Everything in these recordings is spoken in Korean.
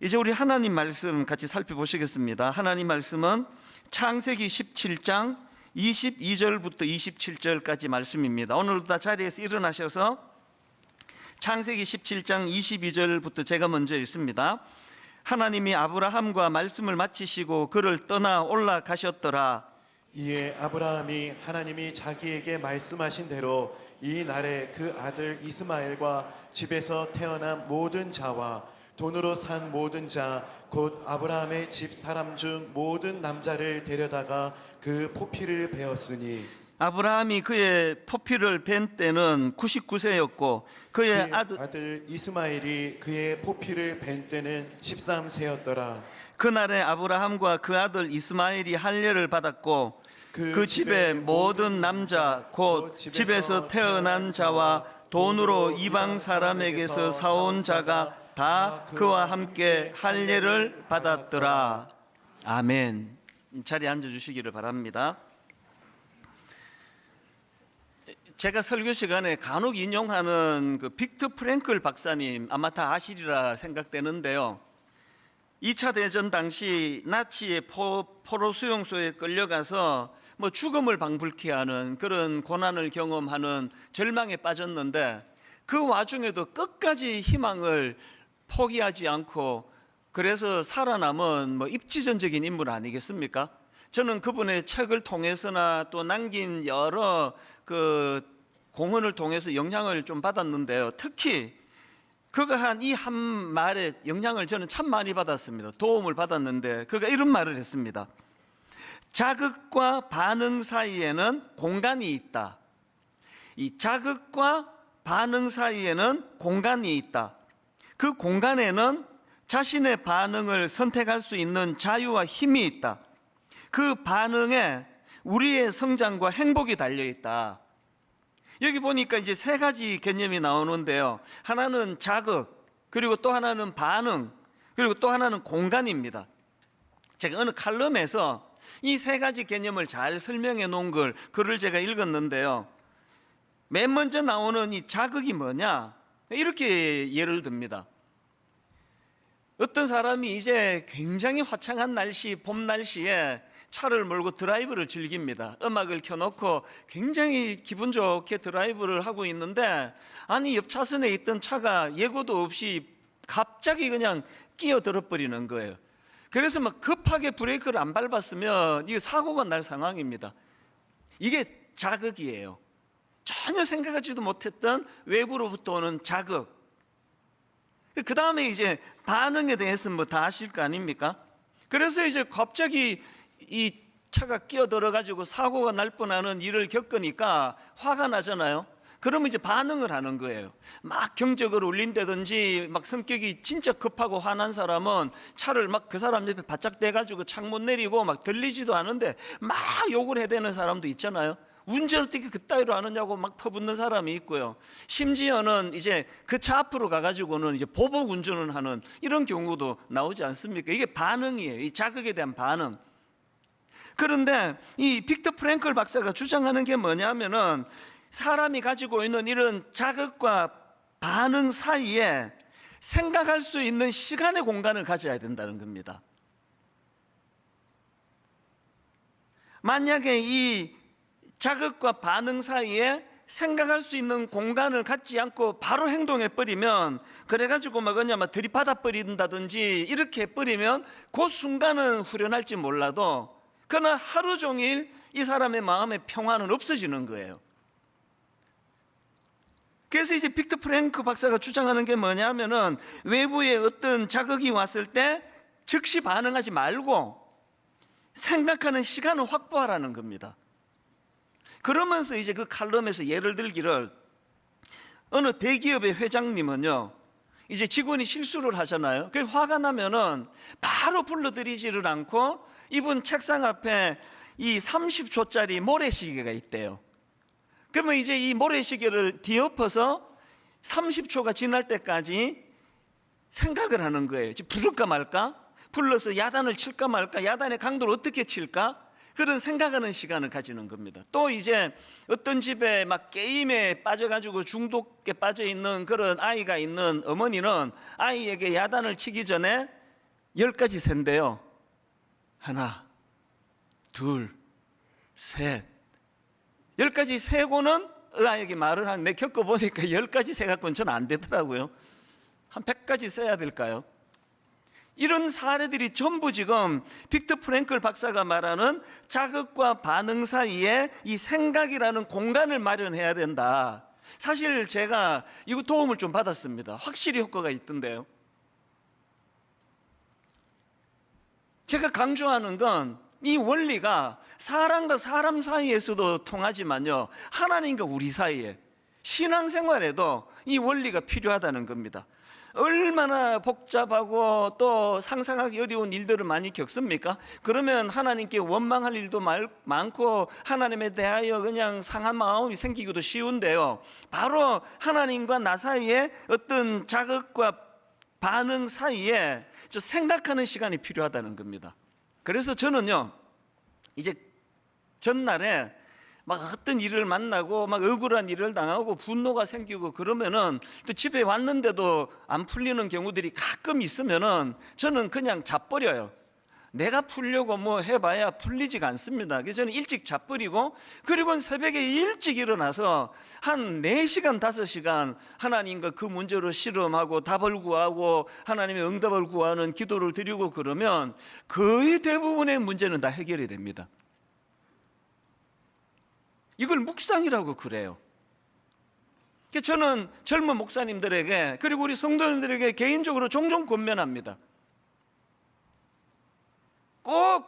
이제 우리 하나님 말씀 같이 살펴보시겠습니다. 하나님 말씀은 창세기 17장 22절부터 27절까지 말씀입니다. 오늘도 다 자리에서 일어나셔서 창세기 17장 22절부터 제가 먼저 읽습니다. 하나님이 아브라함과 말씀을 마치시고 그를 떠나 올라가셨더라. 이에 아브라함이 하나님이 자기에게 말씀하신 대로 이 날에 그 아들 이스마엘과 집에서 태어난 모든 자와 돈으로 산 모든 자 곧 아브라함의 집 사람 중 모든 남자를 데려다가 그 포피를 베었으니, 아브라함이 그의 포피를 벤 때는 99세였고 그의 아들 이스마엘이 그의 포피를 벤 때는 13세였더라. 그날에 아브라함과 그 아들 이스마엘이 할례를 받았고 그 집의 모든 남자 곧 집에서 태어난 자와 돈으로 이방 사람에게서 사온 자가 다 그와 함께 할례를 받았더라. 아멘. 자리에 앉아주시기를 바랍니다. 제가 설교 시간에 간혹 인용하는 그 빅터 프랭클 박사님 아마 다 아시리라 생각되는데요. 2차 대전 당시 나치의 포로 수용소에 끌려가서 죽음을 방불케 하는 그런 고난을 경험하는 절망에 빠졌는데, 그 와중에도 끝까지 희망을 포기하지 않고 그래서 살아남은 입지전적인 인물 아니겠습니까? 저는 그분의 책을 통해서나 또 남긴 여러 그 공헌을 통해서 영향을 좀 받았는데요. 특히 그가 한 이 한 말에 영향을 저는 참 많이 받았습니다. 도움을 받았는데 그가 이런 말을 했습니다. 자극과 반응 사이에는 공간이 있다. 이 자극과 반응 사이에는 공간이 있다. 그 공간에는 자신의 반응을 선택할 수 있는 자유와 힘이 있다. 그 반응에 우리의 성장과 행복이 달려있다. 여기 보니까 이제 세 가지 개념이 나오는데요. 하나는 자극, 그리고 또 하나는 반응, 그리고 또 하나는 공간입니다. 제가 어느 칼럼에서 이 세 가지 개념을 잘 설명해 놓은 글을 제가 읽었는데요. 맨 먼저 나오는 이 자극이 뭐냐? 이렇게 예를 듭니다. 어떤 사람이 이제 굉장히 화창한 날씨, 봄 날씨에 차를 몰고 드라이브를 즐깁니다. 음악을 켜놓고 굉장히 기분 좋게 드라이브를 하고 있는데, 아니 옆 차선에 있던 차가 예고도 없이 갑자기 그냥 끼어들어 버리는 거예요. 그래서 급하게 브레이크를 안 밟았으면 이게 사고가 날 상황입니다. 이게 자극이에요. 전혀 생각하지도 못했던 외부로부터 오는 자극. 그 다음에 이제 반응에 대해서는 다 아실 거 아닙니까? 그래서 이제 갑자기 이 차가 끼어들어 가지고 사고가 날 뻔하는 일을 겪으니까 화가 나잖아요. 그러면 이제 반응을 하는 거예요. 막 경적을 울린다든지 성격이 진짜 급하고 화난 사람은 차를 그 사람 옆에 바짝 대가지고 창문 내리고 들리지도 않은데 막 욕을 해대는 사람도 있잖아요. 운전 어떻게 그따위로 하느냐고 퍼붓는 사람이 있고요. 심지어는 이제 그 차 앞으로 가가지고는 이제 보복 운전을 하는 이런 경우도 나오지 않습니까? 이게 반응이에요. 이 자극에 대한 반응. 그런데 이 빅터 프랭클 박사가 주장하는 게 뭐냐면은 사람이 가지고 있는 이런 자극과 반응 사이에 생각할 수 있는 시간의 공간을 가져야 된다는 겁니다. 만약에 이 자극과 반응 사이에 생각할 수 있는 공간을 갖지 않고 바로 행동해 버리면, 그래가지고 들이받아 버린다든지 이렇게 해버리면 그 순간은 후련할지 몰라도 그러나 하루 종일 이 사람의 마음의 평화는 없어지는 거예요. 그래서 이제 빅터 프랭크 박사가 주장하는 게 뭐냐면은 외부에 어떤 자극이 왔을 때 즉시 반응하지 말고 생각하는 시간을 확보하라는 겁니다. 그러면서 이제 그 칼럼에서 예를 들기를, 어느 대기업의 회장님은요, 이제 직원이 실수를 하잖아요. 그래서 화가 나면은 바로 불러들이지를 않고 이분 책상 앞에 이 30초짜리 모래시계가 있대요. 그러면 이제 이 모래시계를 뒤엎어서 30초가 지날 때까지 생각을 하는 거예요. 부를까 말까? 불러서 야단을 칠까 말까? 야단의 강도를 어떻게 칠까? 그런 생각하는 시간을 가지는 겁니다. 또 이제 어떤 집에 게임에 빠져가지고 중독에 빠져있는 그런 아이가 있는 어머니는 아이에게 야단을 치기 전에 10가지 세인데요. 하나, 둘, 셋. 10가지 세고는 아이에게 말을 하는데 겪어보니까 10가지 세 갖고는 저는 안 되더라고요. 한 100가지 세야 될까요? 이런 사례들이 전부 지금 빅터 프랭클 박사가 말하는 자극과 반응 사이에 이 생각이라는 공간을 마련해야 된다. 사실 제가 이거 도움을 좀 받았습니다. 확실히 효과가 있던데요. 제가 강조하는 건 이 원리가 사람과 사람 사이에서도 통하지만요, 하나님과 우리 사이에, 신앙생활에도 이 원리가 필요하다는 겁니다. 얼마나 복잡하고 또 상상하기 어려운 일들을 많이 겪습니까? 그러면 하나님께 원망할 일도 많고 하나님에 대하여 그냥 상한 마음이 생기기도 쉬운데요, 바로 하나님과 나 사이에 어떤 자극과 반응 사이에 좀 생각하는 시간이 필요하다는 겁니다. 그래서 저는요, 이제 전날에 막 어떤 일을 만나고 막 억울한 일을 당하고 분노가 생기고 그러면은 또 집에 왔는데도 안 풀리는 경우들이 가끔 있으면은 저는 그냥 자버려요. 내가 풀려고 뭐 해봐야 풀리지가 않습니다. 그래서 저는 일찍 자버리고, 그리고 새벽에 일찍 일어나서 한 4시간 5시간 하나님과 그 문제로 씨름하고 답을 구하고 하나님의 응답을 구하는 기도를 드리고 그러면 거의 대부분의 문제는 다 해결이 됩니다. 이걸 묵상이라고 그래요. 저는 젊은 목사님들에게 그리고 우리 성도님들에게 개인적으로 종종 권면합니다. 꼭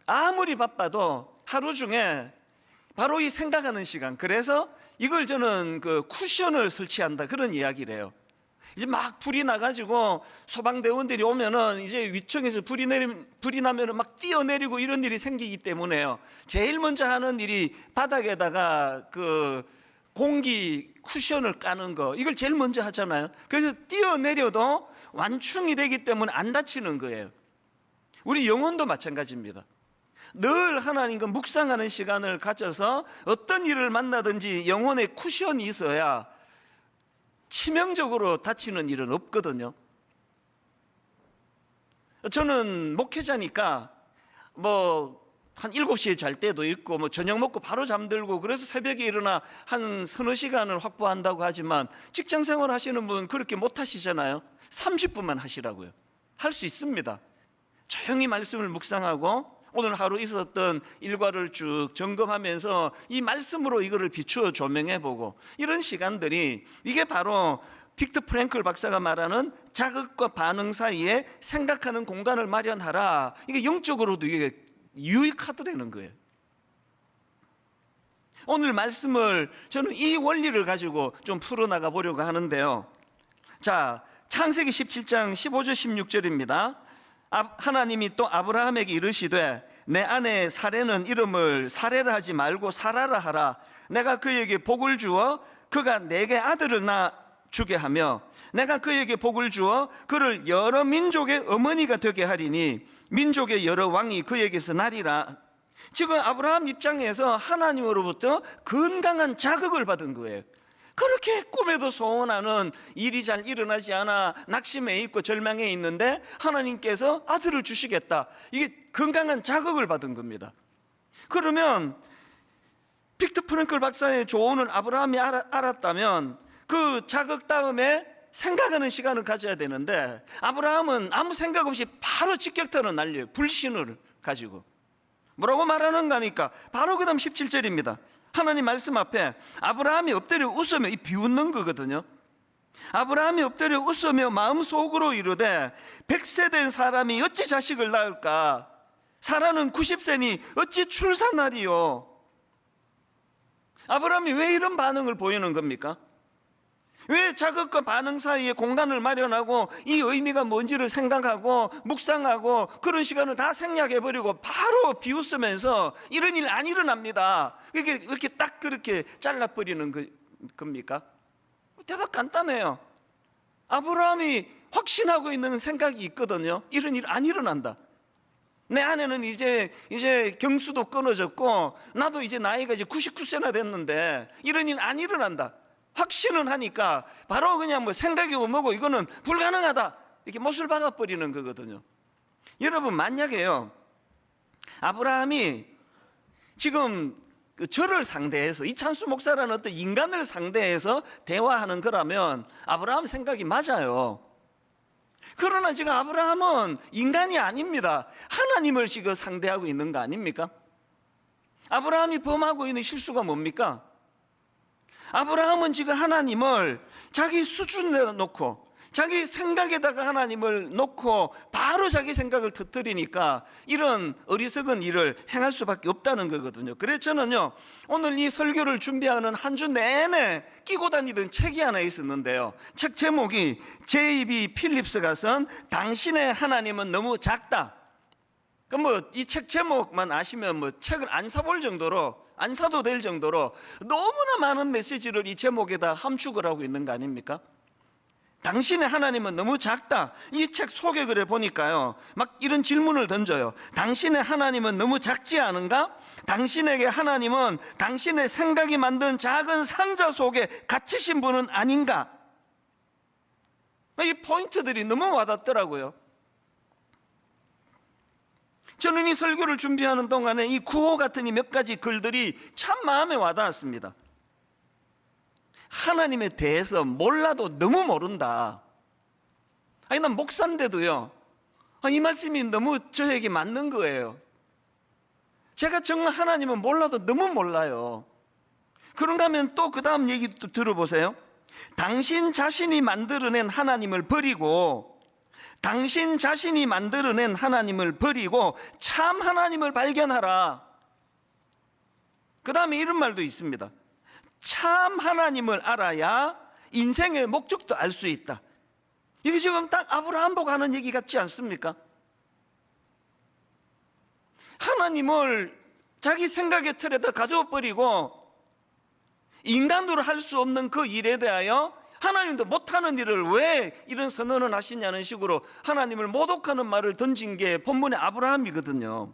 아무리 바빠도 하루 중에 바로 이 생각하는 시간, 그래서 이걸 저는 그 쿠션을 설치한다, 그런 이야기를 해요. 이제 막 불이 나가지고 소방대원들이 오면은 이제 위층에서 불이 나면은 막 뛰어내리고 이런 일이 생기기 때문에요, 제일 먼저 하는 일이 바닥에다가 그 공기 쿠션을 까는 거, 이걸 제일 먼저 하잖아요. 그래서 뛰어내려도 완충이 되기 때문에 안 다치는 거예요. 우리 영혼도 마찬가지입니다. 늘 하나님과 묵상하는 시간을 가져서 어떤 일을 만나든지 영혼의 쿠션이 있어야 치명적으로 다치는 일은 없거든요. 저는 목회자니까 뭐 한 7시에 잘 때도 있고 뭐 저녁 먹고 바로 잠들고 그래서 새벽에 일어나 한 서너 시간을 확보한다고 하지만 직장 생활 하시는 분 그렇게 못 하시잖아요. 30분만 하시라고요. 할 수 있습니다. 조용히 말씀을 묵상하고 오늘 하루 있었던 일과를 쭉 점검하면서 이 말씀으로 이거를 비추어 조명해보고, 이런 시간들이 이게 바로 빅터 프랭클 박사가 말하는 자극과 반응 사이에 생각하는 공간을 마련하라, 이게 영적으로도 이게 유익하더라는 거예요. 오늘 말씀을 저는 이 원리를 가지고 좀 풀어나가 보려고 하는데요. 자, 창세기 17장 15절 16절입니다. 하나님이 또 아브라함에게 이르시되 내 아내 사레는 이름을 사레라 하지 말고 사라라 하라. 내가 그에게 복을 주어 그가 내게 아들을 낳주게 하며 내가 그에게 복을 주어 그를 여러 민족의 어머니가 되게 하리니 민족의 여러 왕이 그에게서 나리라. 지금 아브라함 입장에서 하나님으로부터 건강한 자극을 받은 거예요. 그렇게 꿈에도 소원하는 일이 잘 일어나지 않아 낙심해 있고 절망해 있는데 하나님께서 아들을 주시겠다, 이게 건강한 자극을 받은 겁니다. 그러면 빅터 프랭클 박사의 조언을 아브라함이 알았다면 그 자극 다음에 생각하는 시간을 가져야 되는데 아브라함은 아무 생각 없이 바로 직격탄을 날려요. 불신을 가지고. 뭐라고 말하는가 하니까 바로 그 다음 17절입니다. 하나님 말씀 앞에 아브라함이 엎드려 웃으며, 이 비웃는 거거든요. 아브라함이 엎드려 웃으며 마음속으로 이르되 100세 된 사람이 어찌 자식을 낳을까? 사라는 90세니 어찌 출산하리요? 아브라함이 왜 이런 반응을 보이는 겁니까? 왜 자극과 반응 사이에 공간을 마련하고 이 의미가 뭔지를 생각하고 묵상하고 그런 시간을 다 생략해버리고 바로 비웃으면서 이런 일 안 일어납니다. 이게 이렇게 딱 그렇게 잘라버리는 겁니까? 대답 간단해요. 아브라함이 확신하고 있는 생각이 있거든요. 이런 일 안 일어난다. 내 아내는 이제 경수도 끊어졌고 나도 이제 나이가 이제 99세나 됐는데 이런 일 안 일어난다. 확신은 하니까 바로 그냥 뭐 생각이 뭐고 이거는 불가능하다, 이렇게 못을 박아버리는 거거든요. 여러분, 만약에요, 아브라함이 지금 저를 상대해서, 이찬수 목사라는 어떤 인간을 상대해서 대화하는 거라면 아브라함 생각이 맞아요. 그러나 지금 아브라함은 인간이 아닙니다. 하나님을 지금 상대하고 있는 거 아닙니까? 아브라함이 범하고 있는 실수가 뭡니까? 아브라함은 지금 하나님을 자기 수준에 놓고, 자기 생각에다가 하나님을 놓고 바로 자기 생각을 터뜨리니까 이런 어리석은 일을 행할 수밖에 없다는 거거든요. 그래서 저는요, 오늘 이 설교를 준비하는 한 주 내내 끼고 다니던 책이 하나 있었는데요, 책 제목이 J.B. 필립스가 쓴 당신의 하나님은 너무 작다. 이 책 제목만 아시면 책을 안 사볼 정도로, 안 사도 될 정도로 너무나 많은 메시지를 이 제목에다 함축을 하고 있는 거 아닙니까? 당신의 하나님은 너무 작다. 이 책 소개글에 보니까요, 막 이런 질문을 던져요. 당신의 하나님은 너무 작지 않은가? 당신에게 하나님은 당신의 생각이 만든 작은 상자 속에 갇히신 분은 아닌가? 이 포인트들이 너무 와닿더라고요. 저는 이 설교를 준비하는 동안에 이 구호 같은 이 몇 가지 글들이 참 마음에 와닿았습니다. 하나님에 대해서 몰라도 너무 모른다. 아니, 난 목사인데도요, 이 말씀이 너무 저에게 맞는 거예요. 제가 정말 하나님은 몰라도 너무 몰라요. 그런가 하면 또 그 다음 얘기 또 들어보세요. 당신 자신이 만들어낸 하나님을 버리고, 당신 자신이 만들어낸 하나님을 버리고 참 하나님을 발견하라. 그 다음에 이런 말도 있습니다. 참 하나님을 알아야 인생의 목적도 알 수 있다. 이게 지금 딱 아브라함 보고 하는 얘기 같지 않습니까? 하나님을 자기 생각의 틀에다 가져버리고 인간으로 할 수 없는 그 일에 대하여 하나님도 못하는 일을 왜 이런 선언을 하시냐는 식으로 하나님을 모독하는 말을 던진 게 본문의 아브라함이거든요.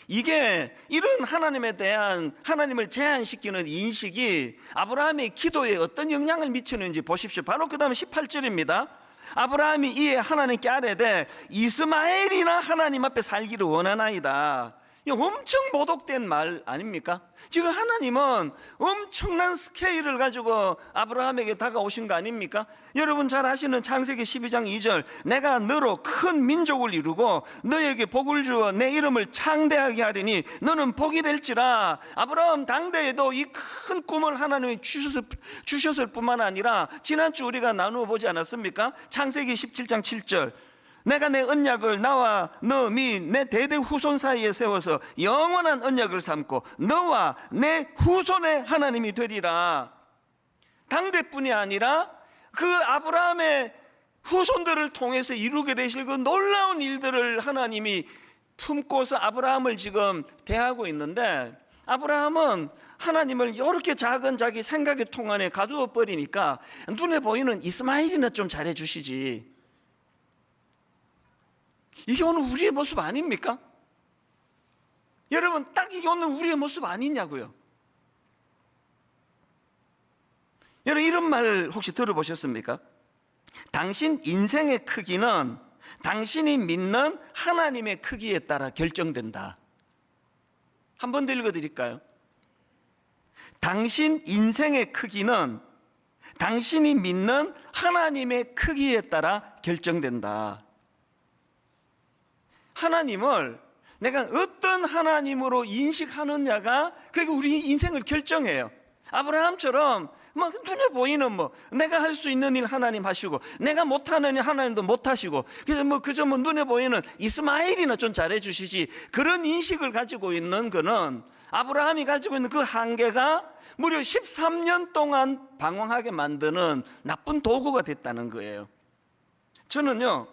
이게 이런 하나님에 대한, 하나님을 제한시키는 인식이 아브라함의 기도에 어떤 영향을 미치는지 보십시오. 바로 그 다음 18절입니다. 아브라함이 이에 하나님께 아뢰되 이스마엘이나 하나님 앞에 살기를 원하나이다. 엄청 모독된 말 아닙니까? 지금 하나님은 엄청난 스케일을 가지고 아브라함에게 다가오신 거 아닙니까? 여러분 잘 아시는 창세기 12장 2절, 내가 너로 큰 민족을 이루고 너에게 복을 주어 내 이름을 창대하게 하리니 너는 복이 될지라. 아브라함 당대에도 이 큰 꿈을 하나님이 주셨을 뿐만 아니라 지난주 우리가 나누어 보지 않았습니까? 창세기 17장 7절, 내가 내 언약을 나와 너 및 내 대대 후손 사이에 세워서 영원한 언약을 삼고 너와 내 후손의 하나님이 되리라. 당대뿐이 아니라 그 아브라함의 후손들을 통해서 이루게 되실 그 놀라운 일들을 하나님이 품고서 아브라함을 지금 대하고 있는데, 아브라함은 하나님을 이렇게 작은 자기 생각의 통 안에 가두어 버리니까 눈에 보이는 이스마엘이나 좀 잘해 주시지. 이게 오늘 우리의 모습 아닙니까? 여러분, 딱 이게 오늘 우리의 모습 아니냐고요. 여러분, 이런 말 혹시 들어보셨습니까? 당신 인생의 크기는 당신이 믿는 하나님의 크기에 따라 결정된다. 한 번 더 읽어드릴까요? 당신 인생의 크기는 당신이 믿는 하나님의 크기에 따라 결정된다. 하나님을 내가 어떤 하나님으로 인식하느냐가 그게 우리 인생을 결정해요. 아브라함처럼 막 눈에 보이는 내가 할 수 있는 일 하나님 하시고 내가 못하는 일 하나님도 못하시고, 그래서 그저 눈에 보이는 이스마엘이나 좀 잘해 주시지, 그런 인식을 가지고 있는 거는 아브라함이 가지고 있는 그 한계가 무려 13년 동안 방황하게 만드는 나쁜 도구가 됐다는 거예요. 저는요,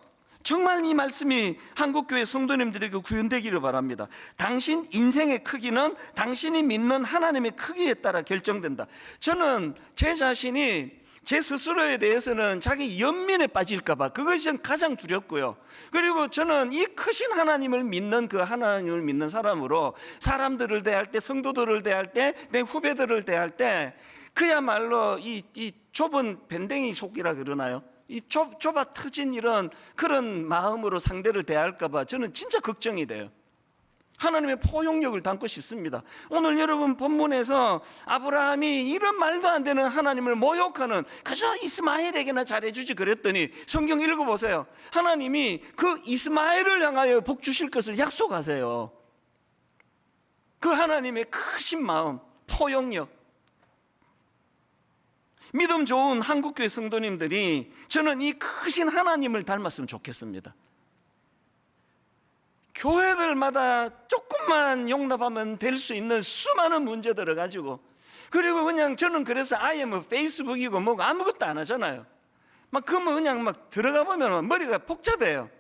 정말 이 말씀이 한국교회 성도님들에게 구현되기를 바랍니다. 당신 인생의 크기는 당신이 믿는 하나님의 크기에 따라 결정된다. 저는 제 자신이 제 스스로에 대해서는 자기 연민에 빠질까 봐 그것이 가장 두렵고요. 그리고 저는 이 크신 하나님을 믿는 그 하나님을 믿는 사람으로 사람들을 대할 때, 성도들을 대할 때, 내 후배들을 대할 때 그야말로 이 좁은 밴댕이 속이라 그러나요? 이 좁아 터진 이런 그런 마음으로 상대를 대할까 봐 저는 진짜 걱정이 돼요. 하나님의 포용력을 담고 싶습니다. 오늘 여러분 본문에서 아브라함이 이런 말도 안 되는 하나님을 모욕하는, 그저 이스마엘에게나 잘해주지 그랬더니 성경 읽어보세요. 하나님이 그 이스마엘을 향하여 복 주실 것을 약속하세요. 그 하나님의 크신 마음, 포용력. 믿음 좋은 한국교회 성도님들이 저는 이 크신 하나님을 닮았으면 좋겠습니다. 교회들마다 조금만 용납하면 될 수 있는 수많은 문제들을 가지고, 그리고 그냥 저는 그래서 아예 뭐 페이스북이고 뭐고 아무것도 안 하잖아요. 막 그러면 그냥 막 들어가 보면 머리가 복잡해요.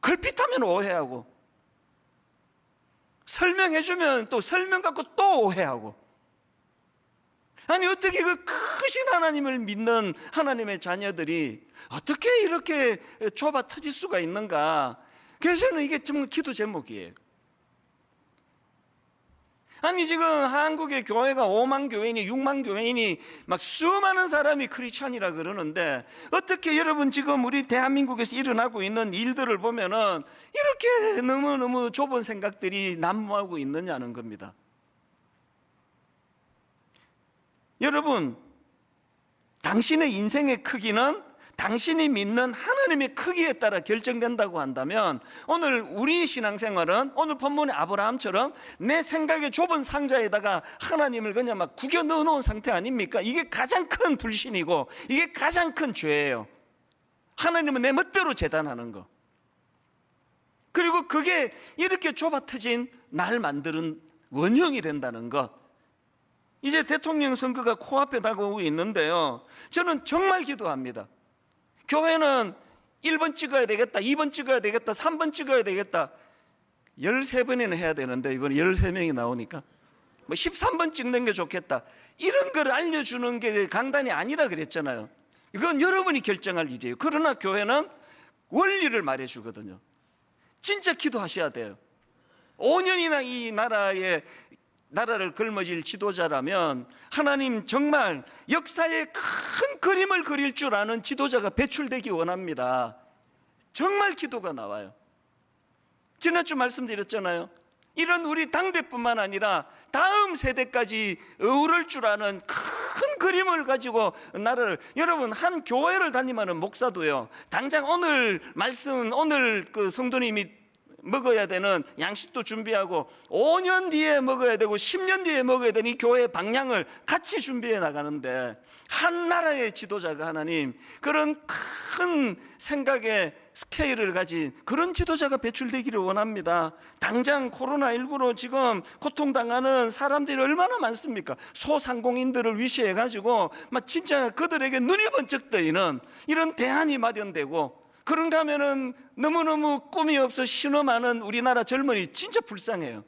걸핏하면 오해하고, 설명해주면 또 설명 갖고 또 오해하고. 아니 어떻게 그 크신 하나님을 믿는 하나님의 자녀들이 어떻게 이렇게 좁아 터질 수가 있는가. 그래서 저는 이게 정말 기도 제목이에요. 아니 지금 한국의 교회가 5만 교회인이 6만 교회인이 막 수많은 사람이 크리스찬이라 그러는데, 어떻게 여러분 지금 우리 대한민국에서 일어나고 있는 일들을 보면은 이렇게 너무너무 좁은 생각들이 난무하고 있느냐는 겁니다. 여러분, 당신의 인생의 크기는 당신이 믿는 하나님의 크기에 따라 결정된다고 한다면, 오늘 우리 신앙생활은 오늘 본문의 아브라함처럼 내 생각의 좁은 상자에다가 하나님을 그냥 막 구겨 넣어놓은 상태 아닙니까? 이게 가장 큰 불신이고 이게 가장 큰 죄예요. 하나님은 내 멋대로 재단하는 거. 그리고 그게 이렇게 좁아 터진 날 만드는 원형이 된다는 것. 이제 대통령 선거가 코앞에 다가오고 있는데요, 저는 정말 기도합니다. 교회는 1번 찍어야 되겠다, 2번 찍어야 되겠다, 3번 찍어야 되겠다. 13번이나 해야 되는데 이번에 13명이 나오니까 뭐 13번 찍는 게 좋겠다, 이런 걸 알려주는 게 강단이 아니라 그랬잖아요. 이건 여러분이 결정할 일이에요. 그러나 교회는 원리를 말해주거든요. 진짜 기도하셔야 돼요. 5년이나 이 나라를 걸머질 지도자라면 하나님 정말 역사의 큰 그림을 그릴 줄 아는 지도자가 배출되기 원합니다. 정말 기도가 나와요. 지난주 말씀드렸잖아요. 이런 우리 당대뿐만 아니라 다음 세대까지 어우를 줄 아는 큰 그림을 가지고 나라를, 여러분 한 교회를 다니면 목사도요, 당장 오늘 말씀, 오늘 그 성도님이 먹어야 되는 양식도 준비하고 5년 뒤에 먹어야 되고 10년 뒤에 먹어야 되는 이 교회의 방향을 같이 준비해 나가는데, 한 나라의 지도자가 하나님 그런 큰 생각의 스케일을 가진 그런 지도자가 배출되기를 원합니다. 당장 코로나19로 지금 고통당하는 사람들이 얼마나 많습니까? 소상공인들을 위시해 가지고 막 진짜 그들에게 눈이 번쩍 뜨이는 이런 대안이 마련되고, 그런가 하면은 너무너무 꿈이 없어 신음하는 우리나라 젊은이 진짜 불쌍해요.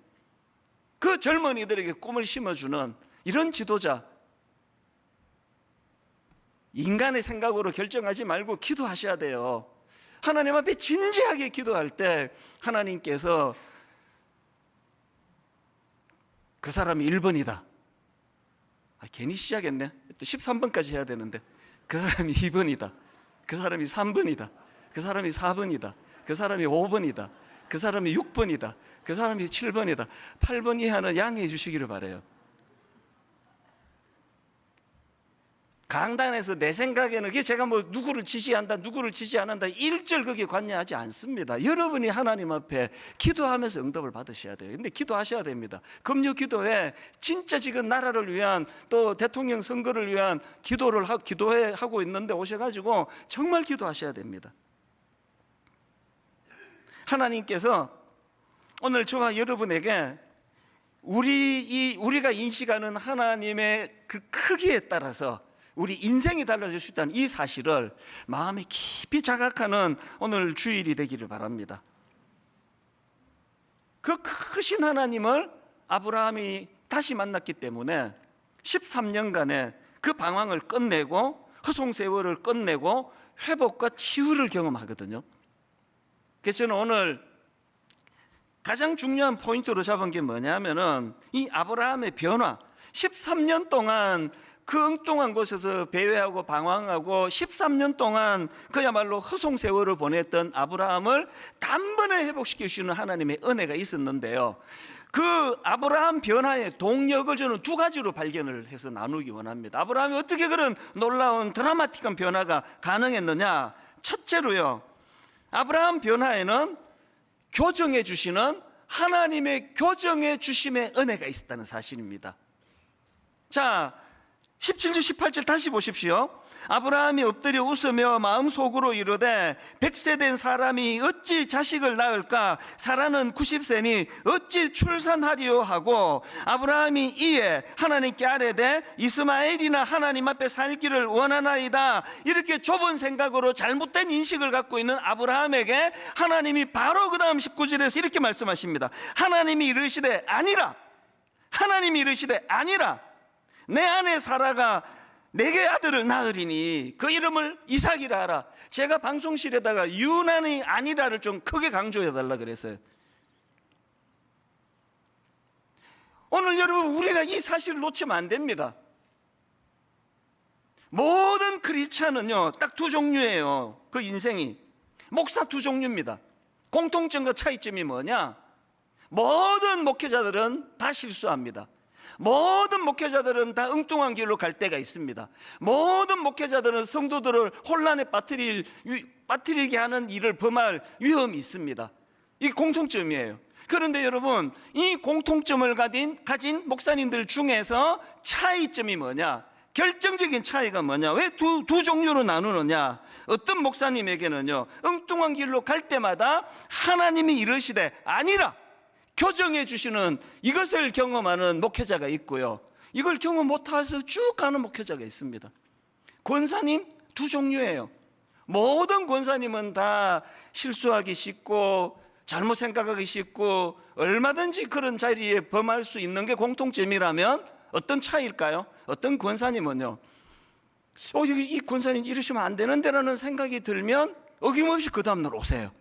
그 젊은이들에게 꿈을 심어주는 이런 지도자, 인간의 생각으로 결정하지 말고 기도하셔야 돼요. 하나님 앞에 진지하게 기도할 때 하나님께서 그 사람이 1번이다, 괜히 시작했네, 또 13번까지 해야 되는데, 그 사람이 2번이다, 그 사람이 3번이다, 그 사람이 4번이다, 그 사람이 5번이다, 그 사람이 6번이다, 그 사람이 7번이다, 8번 이하는 양해해 주시기를 바라요. 강단에서 내 생각에는 그게 제가 뭐 누구를 지지한다, 누구를 지지 안 한다, 일절 그게 관여하지 않습니다. 여러분이 하나님 앞에 기도하면서 응답을 받으셔야 돼요. 근데 기도하셔야 됩니다. 금요 기도회 진짜 지금 나라를 위한, 또 대통령 선거를 위한 기도회 하고 있는데 오셔가지고 정말 기도하셔야 됩니다. 하나님께서 오늘 저와 여러분에게 우리가 인식하는 하나님의 그 크기에 따라서 우리 인생이 달라질 수 있다는 이 사실을 마음에 깊이 자각하는 오늘 주일이 되기를 바랍니다. 그 크신 하나님을 아브라함이 다시 만났기 때문에 13년간의 그 방황을 끝내고 허송 세월을 끝내고 회복과 치유를 경험하거든요. 그래서 저는 오늘 가장 중요한 포인트로 잡은 게 뭐냐면은 이 아브라함의 변화, 13년 동안 그 엉뚱한 곳에서 배회하고 방황하고 13년 동안 그야말로 허송 세월을 보냈던 아브라함을 단번에 회복시켜 주시는 하나님의 은혜가 있었는데요. 그 아브라함 변화의 동력을 저는 두 가지로 발견을 해서 나누기 원합니다. 아브라함이 어떻게 그런 놀라운 드라마틱한 변화가 가능했느냐? 첫째로요, 아브라함 변화에는 교정해 주시는 하나님의 교정해 주심의 은혜가 있었다는 사실입니다. 자, 17절 18절 다시 보십시오. 아브라함이 엎드려 웃으며 마음속으로 이르되 100세 된 사람이 어찌 자식을 낳을까? 사라는 90세니 어찌 출산하리요 하고, 아브라함이 이에 하나님께 아뢰되 이스마엘이나 하나님 앞에 살기를 원하나이다. 이렇게 좁은 생각으로 잘못된 인식을 갖고 있는 아브라함에게 하나님이 바로 그 다음 19절에서 이렇게 말씀하십니다. 하나님이 이르시되 아니라, 하나님이 이르시되 아니라, 내 아내 사라가 내게 아들을 낳으리니 그 이름을 이삭이라 하라. 제가 방송실에다가 유난히 아니라를 좀 크게 강조해 달라 그랬어요. 오늘 여러분, 우리가 이 사실을 놓치면 안 됩니다. 모든 크리스찬은요 딱 두 종류예요. 그 인생이 목사 두 종류입니다. 공통점과 차이점이 뭐냐? 모든 목회자들은 다 실수합니다. 모든 목회자들은 다 엉뚱한 길로 갈 때가 있습니다. 모든 목회자들은 성도들을 혼란에 빠뜨리게 하는 일을 범할 위험이 있습니다. 이게 공통점이에요. 그런데 여러분, 이 공통점을 가진 목사님들 중에서 차이점이 뭐냐? 결정적인 차이가 뭐냐? 왜 두 종류로 나누느냐? 어떤 목사님에게는요 엉뚱한 길로 갈 때마다 하나님이 이르시되 아니라 교정해 주시는 이것을 경험하는 목회자가 있고요, 이걸 경험 못해서 쭉 가는 목회자가 있습니다. 권사님 두 종류예요. 모든 권사님은 다 실수하기 쉽고 잘못 생각하기 쉽고 얼마든지 그런 자리에 범할 수 있는 게 공통점이라면 어떤 차이일까요? 어떤 권사님은요 이 권사님 이러시면 안 되는데라는 생각이 들면 어김없이 그 다음날 오세요.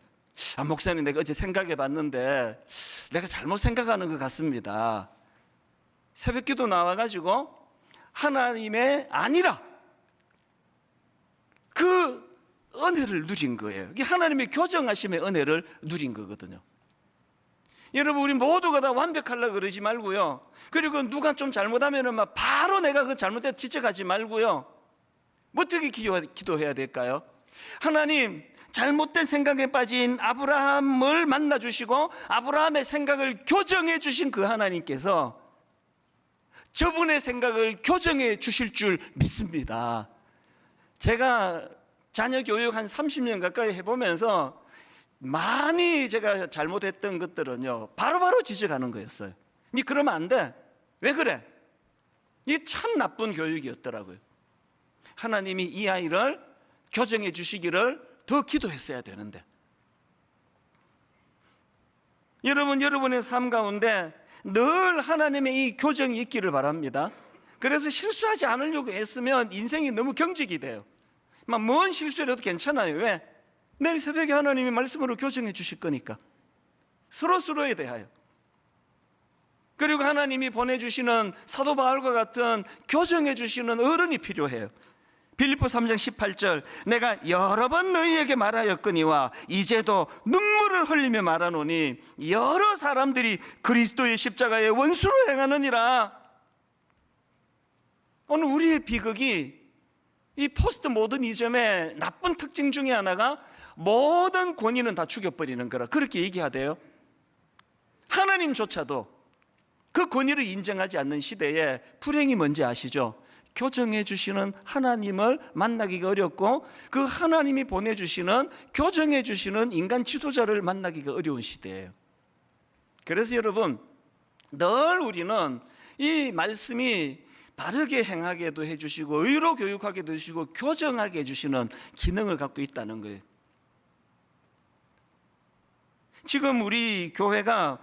목사님, 내가 어제 생각해 봤는데 내가 잘못 생각하는 것 같습니다. 새벽기도 나와가지고 하나님의 아니라 그 은혜를 누린 거예요. 이게 하나님의 교정하심의 은혜를 누린 거거든요. 여러분, 우리 모두가 다 완벽하려고 그러지 말고요, 그리고 누가 좀 잘못하면 막 바로 내가 그 잘못된 지적하지 말고요, 어떻게 기도해야 될까요? 하나님, 잘못된 생각에 빠진 아브라함을 만나주시고 아브라함의 생각을 교정해 주신 그 하나님께서 저분의 생각을 교정해 주실 줄 믿습니다. 제가 자녀 교육 한 30년 가까이 해보면서 많이 제가 잘못했던 것들은요 바로바로 지적하는 거였어요. 니 그러면 안 돼. 왜 그래? 이게 참 나쁜 교육이었더라고요. 하나님이 이 아이를 교정해 주시기를 더 기도했어야 되는데. 여러분, 여러분의 삶 가운데 늘 하나님의 이 교정이 있기를 바랍니다. 그래서 실수하지 않으려고 애쓰면 인생이 너무 경직이 돼요. 막 뭔 실수라도 괜찮아요. 왜? 내일 새벽에 하나님이 말씀으로 교정해 주실 거니까. 서로에 대하여. 그리고 하나님이 보내주시는 사도 바울과 같은 교정해 주시는 어른이 필요해요. 빌립보 3장 18절, 내가 여러 번 너희에게 말하였거니와 이제도 눈물을 흘리며 말하노니 여러 사람들이 그리스도의 십자가의 원수로 행하느니라. 오늘 우리의 비극이 이 포스트 모더니즘의 나쁜 특징 중에 하나가 모든 권위는 다 죽여버리는 거라 그렇게 얘기하대요. 하나님조차도 그 권위를 인정하지 않는 시대에 불행이 뭔지 아시죠? 교정해 주시는 하나님을 만나기가 어렵고 그 하나님이 보내주시는 교정해 주시는 인간 지도자를 만나기가 어려운 시대예요. 그래서 여러분, 늘 우리는 이 말씀이 바르게 행하게도 해주시고 의로 교육하게도 해주시고 교정하게 해주시는 기능을 갖고 있다는 거예요. 지금 우리 교회가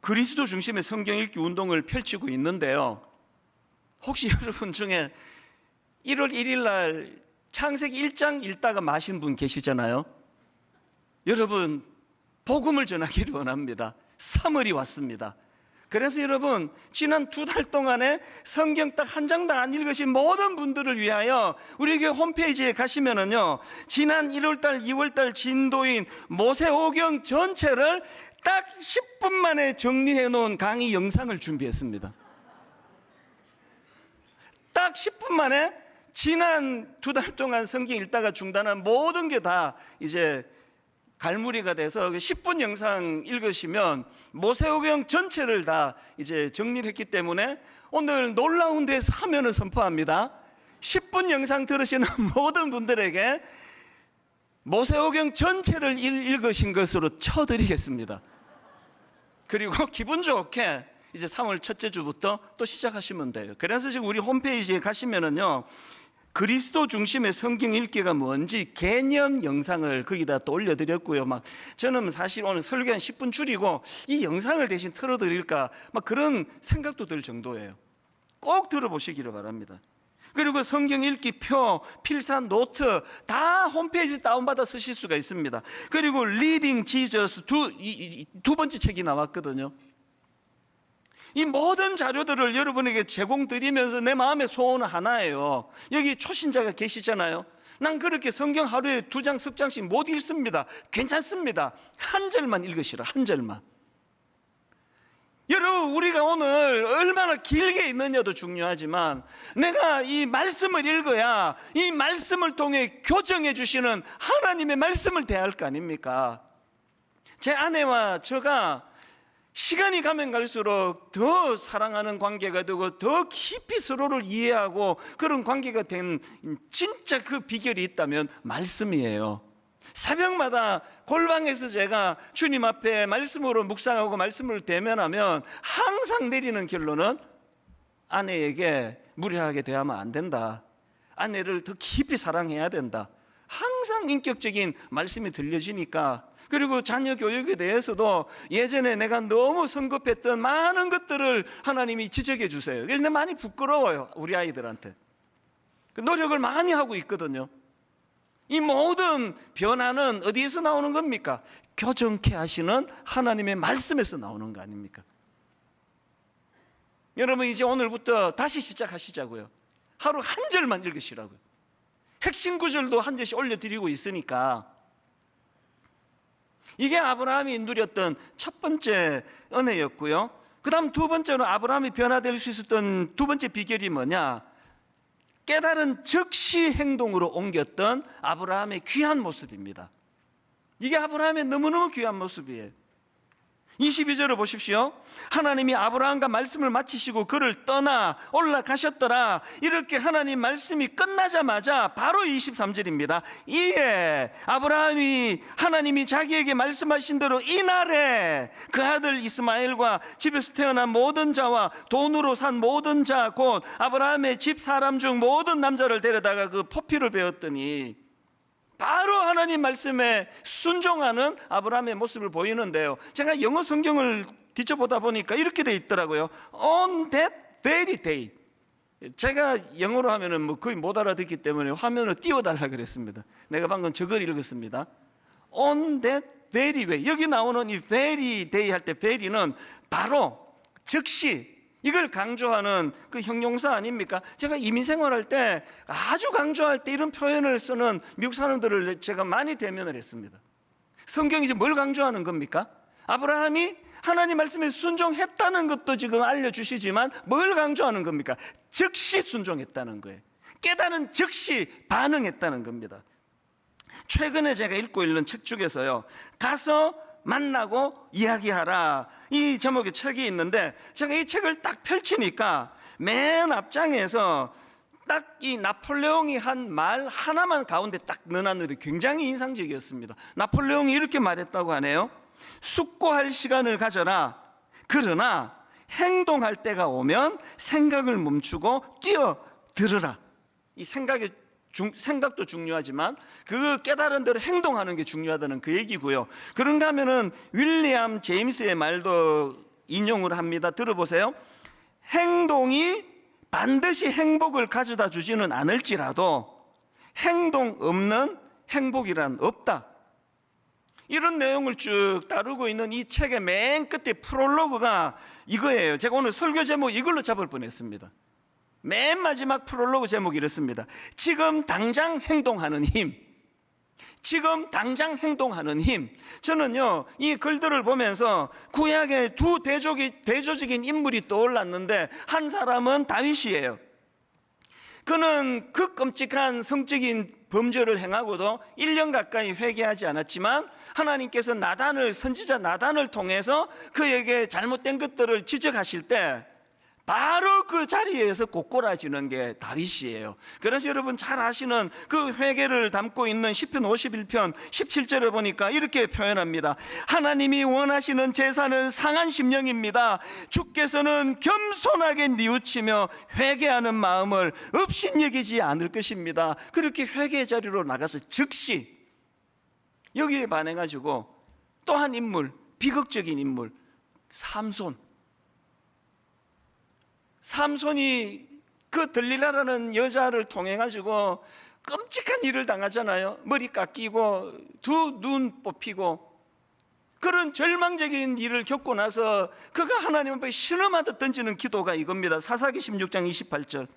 그리스도 중심의 성경 읽기 운동을 펼치고 있는데요, 혹시 여러분 중에 1월 1일 날 창세기 1장 읽다가 마신 분 계시잖아요. 여러분, 복음을 전하기를 원합니다. 3월이 왔습니다. 그래서 여러분, 지난 2달 동안에 성경 딱 한 장도 안 읽으신 모든 분들을 위하여 우리 교회 홈페이지에 가시면은요, 지난 1월달, 2월달 진도인 모세오경 전체를 딱 10분 만에 정리해 놓은 강의 영상을 준비했습니다. 딱 10분 만에 지난 2달 동안 성경 읽다가 중단한 모든 게 다 이제 갈무리가 돼서 10분 영상 읽으시면 모세오경 전체를 다 이제 정리를 했기 때문에 오늘 놀라운 데 사면을 선포합니다. 10분 영상 들으시는 모든 분들에게 모세오경 전체를 읽으신 것으로 쳐드리겠습니다. 그리고 기분 좋게 이제 3월 첫째 주부터 또 시작하시면 돼요. 그래서 지금 우리 홈페이지에 가시면은요, 그리스도 중심의 성경 읽기가 뭔지 개념 영상을 거기다 또 올려드렸고요. 막 저는 사실 오늘 설교 한 10분 줄이고 이 영상을 대신 틀어드릴까 막 그런 생각도 들 정도예요. 꼭 들어보시기를 바랍니다. 그리고 성경 읽기 표, 필사 노트 다 홈페이지 다운받아 쓰실 수가 있습니다. 그리고 리딩 지저스 두 번째 책이 나왔거든요. 이 모든 자료들을 여러분에게 제공드리면서 내 마음의 소원은 하나예요. 여기 초신자가 계시잖아요. 난 그렇게 성경 하루에 2장, 3장씩 못 읽습니다. 괜찮습니다. 한 절만 읽으시라, 한 절만. 여러분, 우리가 오늘 얼마나 길게 있느냐도 중요하지만 내가 이 말씀을 읽어야 이 말씀을 통해 교정해 주시는 하나님의 말씀을 대할 거 아닙니까? 제 아내와 저가 시간이 가면 갈수록 더 사랑하는 관계가 되고 더 깊이 서로를 이해하고 그런 관계가 된 진짜 그 비결이 있다면 말씀이에요. 새벽마다 골방에서 제가 주님 앞에 말씀으로 묵상하고 말씀을 대면하면 항상 내리는 결론은 아내에게 무례하게 대하면 안 된다. 아내를 더 깊이 사랑해야 된다. 항상 인격적인 말씀이 들려지니까. 그리고 자녀 교육에 대해서도 예전에 내가 너무 성급했던 많은 것들을 하나님이 지적해 주세요. 그래서 많이 부끄러워요, 우리 아이들한테. 노력을 많이 하고 있거든요. 이 모든 변화는 어디에서 나오는 겁니까? 교정케 하시는 하나님의 말씀에서 나오는 거 아닙니까? 여러분, 이제 오늘부터 다시 시작하시자고요. 하루 한 절만 읽으시라고요. 핵심 구절도 한 절씩 올려드리고 있으니까. 이게 아브라함이 누렸던 첫 번째 은혜였고요. 그 다음 두 번째는 아브라함이 변화될 수 있었던 두 번째 비결이 뭐냐? 깨달은 즉시 행동으로 옮겼던 아브라함의 귀한 모습입니다. 이게 아브라함의 너무너무 귀한 모습이에요. 22절을 보십시오. 하나님이 아브라함과 말씀을 마치시고 그를 떠나 올라가셨더라. 이렇게 하나님 말씀이 끝나자마자 바로 23절입니다. 이에 아브라함이 하나님이 자기에게 말씀하신 대로 이날에 그 아들 이스마엘과 집에서 태어난 모든 자와 돈으로 산 모든 자 곧 아브라함의 집 사람 중 모든 남자를 데려다가 그 포피를 베었더니 바로 하나님 말씀에 순종하는 아브라함의 모습을 보이는데요. 제가 영어 성경을 뒤져보다 보니까 이렇게 돼 있더라고요. On that very day. 제가 영어로 하면은 뭐 거의 못 알아듣기 때문에 화면을 띄워달라 그랬습니다. 내가 방금 저걸 읽었습니다. On that very way. 여기 나오는 이 very day 할 때 very는 바로 즉시, 이걸 강조하는 그 형용사 아닙니까? 제가 이민 생활할 때 아주 강조할 때 이런 표현을 쓰는 미국 사람들을 제가 많이 대면을 했습니다. 성경이 이제 뭘 강조하는 겁니까? 아브라함이 하나님 말씀에 순종했다는 것도 지금 알려주시지만 뭘 강조하는 겁니까? 즉시 순종했다는 거예요. 깨달은 즉시 반응했다는 겁니다. 최근에 제가 읽고 있는 책 중에서요, 가서 만나고 이야기하라, 이 제목의 책이 있는데 제가 이 책을 딱 펼치니까 맨 앞장에서 딱 이 나폴레옹이 한 말 하나만 가운데 딱 넣어놨는데 굉장히 인상적이었습니다. 나폴레옹이 이렇게 말했다고 하네요. 숙고할 시간을 가져라. 그러나 행동할 때가 오면 생각을 멈추고 뛰어들어라. 이 생각도 중요하지만 그 깨달은 대로 행동하는 게 중요하다는 그 얘기고요. 그런가 하면은 윌리엄 제임스의 말도 인용을 합니다. 들어보세요. 행동이 반드시 행복을 가져다 주지는 않을지라도 행동 없는 행복이란 없다. 이런 내용을 쭉 다루고 있는 이 책의 맨 끝에 프롤로그가 이거예요. 제가 오늘 설교 제목 이걸로 잡을 뻔했습니다. 맨 마지막 프롤로그 제목이 이렇습니다. 지금 당장 행동하는 힘. 지금 당장 행동하는 힘. 저는요, 이 글들을 보면서 구약의 두 대조적인 인물이 떠올랐는데, 한 사람은 다윗이에요. 그는 그 끔찍한 성적인 범죄를 행하고도 1년 가까이 회개하지 않았지만 하나님께서 선지자 나단을 통해서 그에게 잘못된 것들을 지적하실 때 바로 그 자리에서 곧골아지는 게 다윗이에요. 그래서 여러분 잘 아시는 그 회개를 담고 있는 시편 51편 17절에 보니까 이렇게 표현합니다. 하나님이 원하시는 제사는 상한 심령입니다. 주께서는 겸손하게 뉘우치며 회개하는 마음을 업신여기지 않을 것입니다. 그렇게 회개의 자리로 나가서 즉시 여기에 반해가지고 또 한 인물, 비극적인 인물, 삼손이 그 들릴라라는 여자를 통해 가지고 끔찍한 일을 당하잖아요. 머리 깎이고 두 눈 뽑히고 그런 절망적인 일을 겪고 나서 그가 하나님 앞에 신음하듯 던지는 기도가 이겁니다. 사사기 16장 28절.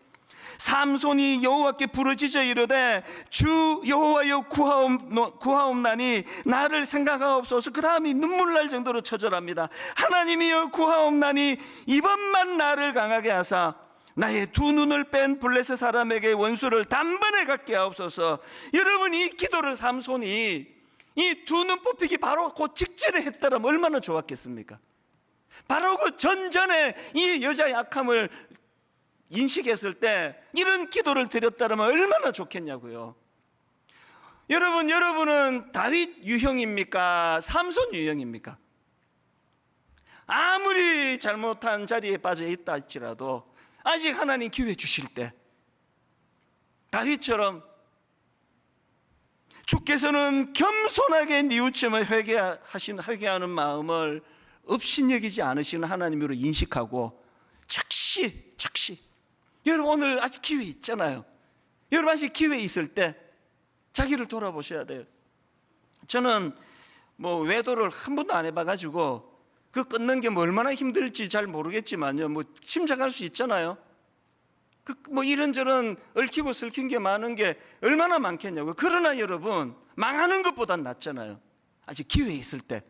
삼손이 여호와께 부르짖어 이르되 주 여호와여 구하옵나니 나를 생각하옵소서. 그 다음이 눈물 날 정도로 처절합니다. 하나님이여 구하옵나니 이번만 나를 강하게 하사 나의 두 눈을 뺀 블레셋 사람에게 원수를 단번에 갖게 하옵소서. 여러분, 이 기도를 삼손이 이 두 눈 뽑히기 바로 그 직전에 했더라면 얼마나 좋았겠습니까? 바로 그 전전에 이 여자의 악함을 인식했을 때 이런 기도를 드렸다면 얼마나 좋겠냐고요. 여러분은 다윗 유형입니까? 삼손 유형입니까? 아무리 잘못한 자리에 빠져 있다 할지라도 아직 하나님 기회 주실 때 다윗처럼 주께서는 겸손하게 뉘우치며 회개하는 마음을 업신여기지 않으시는 하나님으로 인식하고 즉시 여러분 오늘 아직 기회 있잖아요. 여러분 아직 기회 있을 때 자기를 돌아보셔야 돼요. 저는 외도를 한 번도 안 해봐가지고 그 끊는 게 얼마나 힘들지 잘 모르겠지만요. 짐작할 수 있잖아요. 이런저런 얽히고 설킨 게 많은 게 얼마나 많겠냐고요. 그러나 여러분 망하는 것보단 낫잖아요. 아직 기회 있을 때.